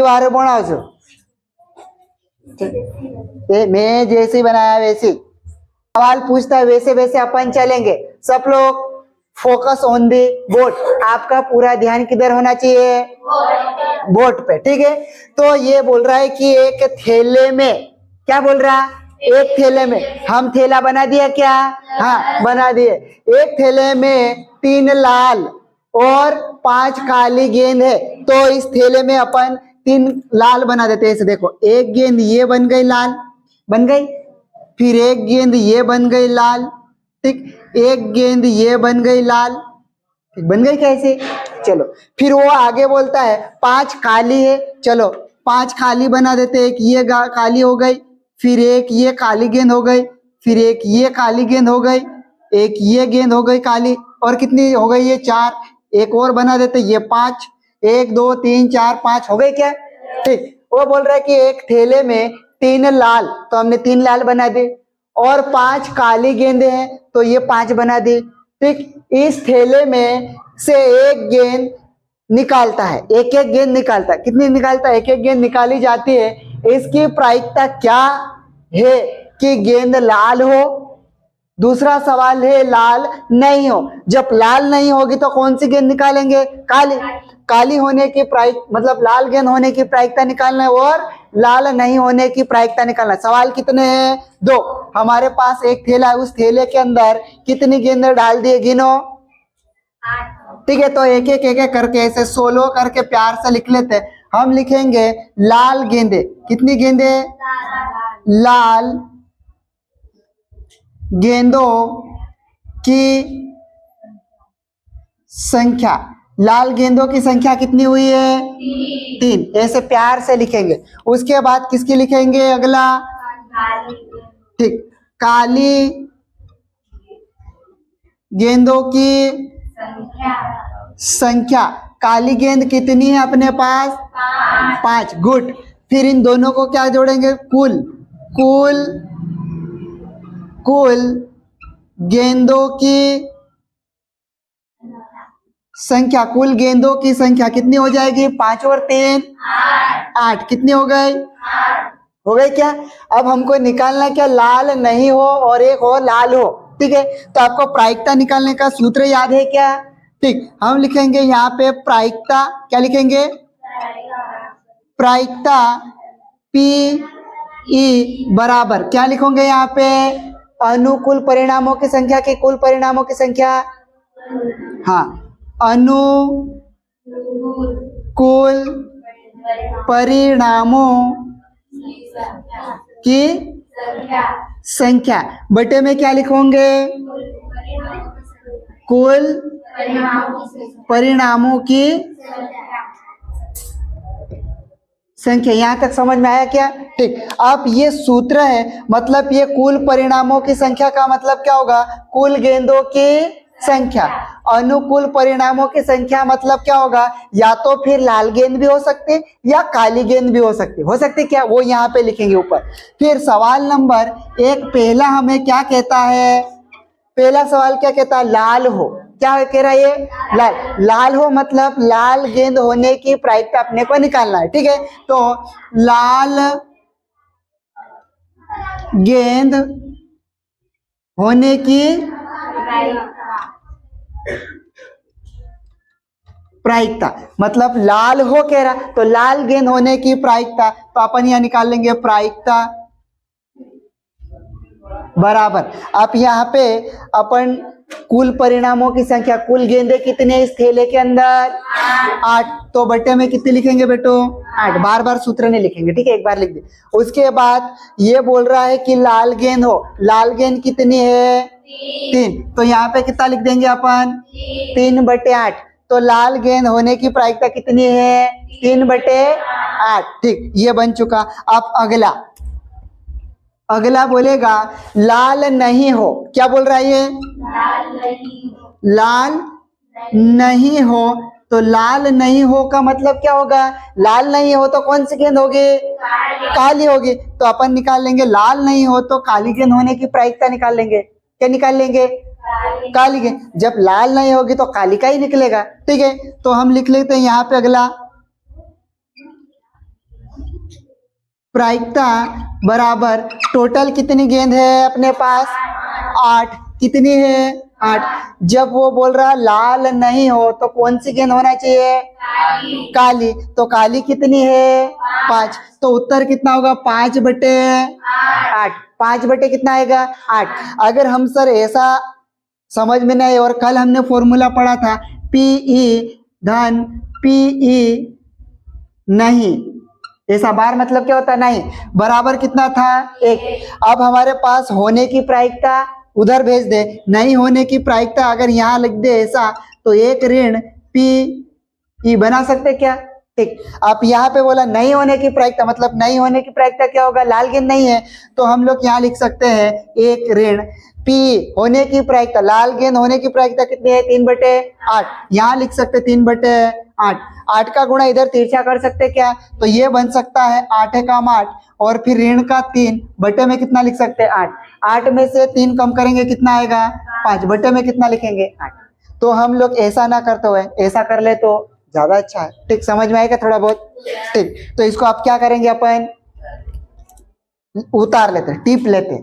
वारे बनाओ छो मैं जैसे बनाया वैसे सवाल पूछता है वैसे वैसे अपन चलेंगे। सब लोग फोकस ऑन दी बोर्ड। आपका पूरा ध्यान किधर होना चाहिए? बोर्ड पे। ठीक है, तो ये बोल रहा है कि एक थैले में, क्या बोल रहा? एक थैले में हम थैला बना दिया क्या? हाँ बना दिए। एक थैले में 3 लाल और 5 काली गेंद है, तो इस थैले में अपन 3 लाल बना देते हैं। ऐसे देखो, एक गेंद ये बन गई लाल, बन गई, फिर एक गेंद ये बन गई लाल, ठीक, एक गेंद ये बन गई लाल, ठीक, बन गई कैसे? चलो फिर वो आगे बोलता है 5 काली है, चलो 5 काली बना देते। एक ये काली हो गई, फिर एक ये काली गेंद हो गई, फिर एक ये काली गेंद हो गई, एक ये गेंद हो गई काली, और कितनी हो गई? ये 4। एक और बना देते, ये 5, 1 2 3 4 5 हो गए क्या? ठीक। वो बोल रहा है कि एक थैले में 3 लाल, तो हमने 3 लाल बना दे, और 5 काली गेंदे हैं, तो ये 5 बना दी। ठीक, इस थैले में से एक गेंद निकालता है, एक एक गेंद निकालता है। कितनी निकालता है? एक एक गेंद निकाली जाती है। इसकी प्रायिकता क्या है कि गेंद लाल हो? दूसरा सवाल है लाल नहीं हो। जब लाल नहीं होगी तो कौन सी गेंद निकालेंगे? काली। काली होने की मतलब लाल गेंद होने की प्रायिकता निकालना है और लाल नहीं होने की प्रायिकता निकालना। सवाल कितने हैं? 2। हमारे पास एक थैला है, उस थैले के अंदर कितनी गेंद डाल दिए? गिनो। 8। ठीक है, तो एक एक करके ऐसे 16 करके प्यार से लिख लेते हैं। हम लिखेंगे लाल गेंदे। कितनी गेंदे? लाल गेंदों की संख्या। लाल गेंदों की संख्या कितनी हुई है? 3। ऐसे प्यार से लिखेंगे। उसके बाद किसकी लिखेंगे? अगला, ठीक, काली गेंदों की संख्या। काली गेंद कितनी है अपने पास? 5। गुड। फिर इन दोनों को क्या जोड़ेंगे? कुल गेंदों की संख्या। कुल गेंदों की संख्या कितनी हो जाएगी? 5 और 3 8। कितनी हो गई? हो गई क्या? अब हमको निकालना क्या? लाल नहीं हो और एक हो लाल हो। ठीक है, तो आपको प्रायिकता निकालने का सूत्र याद है क्या? ठीक, हम लिखेंगे यहाँ पे प्रायिकता। क्या लिखेंगे? प्रायिकता P बराबर क्या लिखोगे यहाँ पे? अनुकूल परिणामों की संख्या की कुल परिणामों की संख्या। हाँ, अनुकूल परिणामों की संख्या बटे में क्या लिखोगे? कुल परिणामों की संख्या। यहां तक समझ में आया क्या? ठीक। अब ये सूत्र है, मतलब ये कुल परिणामों की संख्या का मतलब क्या होगा? कुल गेंदों की संख्या। अनुकूल परिणामों की संख्या मतलब क्या होगा? या तो फिर लाल गेंद भी हो सकते या काली गेंद भी हो सकते क्या? वो यहाँ पे लिखेंगे ऊपर। फिर सवाल नंबर 1 पहला हमें क्या कहता है? पहला सवाल क्या कहता है? लाल हो। क्या कह रहा है ये? लाल हो मतलब लाल गेंद होने की प्रायिकता अपने को निकालना है। ठीक है, तो लाल गेंद होने की प्रायिकता मतलब लाल हो कह रहा, तो लाल गेंद होने की प्रायिकता, तो अपन यहां निकाल लेंगे प्रायिकता बराबर। अब यहाँ पे अपन कुल परिणामों की संख्या, कुल गेंदे कितने इस थैले के अंदर? 8। तो बट्टे में कितने लिखेंगे बेटो? 8। बार बार सूत्र नहीं लिखेंगे, ठीक है, एक बार लिख दे। उसके बाद ये बोल रहा है कि लाल गेंद हो। लाल गेंद कितनी है? 3। तो यहाँ पे कितना लिख देंगे अपन? 3/8। तो लाल गेंद होने की प्रायिकता कितनी है? 3/8। ठीक, ये बन चुका। अब अगला बोलेगा लाल नहीं हो। क्या बोल रहा है ये? लाल नहीं हो। तो लाल नहीं हो का मतलब क्या होगा? लाल नहीं हो तो कौन सी गेंद होगी? काली होगी। तो अपन निकाल लेंगे लाल नहीं हो तो काली गेंद होने की प्रायिकता निकाल लेंगे। क्या निकाल लेंगे? काली गेंद। जब लाल नहीं होगी तो काली का ही निकलेगा। ठीक है, तो हम लिख लेते हैं यहाँ पे अगला प्रायिकता बराबर टोटल कितनी गेंद है अपने पास 8 कितनी है 8 जब वो बोल रहा लाल नहीं हो तो कौन सी गेंद होना चाहिए काली तो काली कितनी है 5 तो उत्तर कितना होगा 5/8 5 कितना आएगा 8 अगर हम सर ऐसा समझ में नहीं और कल हमने फॉर्मूला पढ़ा था पीई धन पीई नहीं ऐसा बार मतलब क्या होता नहीं बराबर कितना था 1 अब हमारे पास होने की प्रायिकता उधर भेज दे नहीं होने की प्रायिकता अगर यहाँ लिख दे ऐसा तो 1 ऋण पी ई बना सकते क्या ठीक आप यहाँ पे बोला नहीं होने की प्रायिकता मतलब नहीं होने की प्रायिकता क्या होगा लाल गेंद नहीं है तो हम लोग यहाँ लिख सकते हैं 1 ऋण पी होने की प्रायिकता लाल गेंद होने की प्रायिकता कितनी है 3/8 यहाँ लिख सकते 3/8 8 का गुणा इधर तिरछा कर सकते क्या तो ये बन सकता है 8 एकम 8 और फिर ऋण का 3 बटे में कितना लिख सकते हैं 8 में से 3 कम करेंगे कितना आएगा 5 बटे में कितना लिखेंगे 8 तो हम लोग ऐसा ना करते हुए ऐसा कर ले तो ज्यादा अच्छा है ठीक समझ में आएगा थोड़ा बहुत ठीक तो इसको आप क्या करेंगे अपन उतार लेते टिप लेते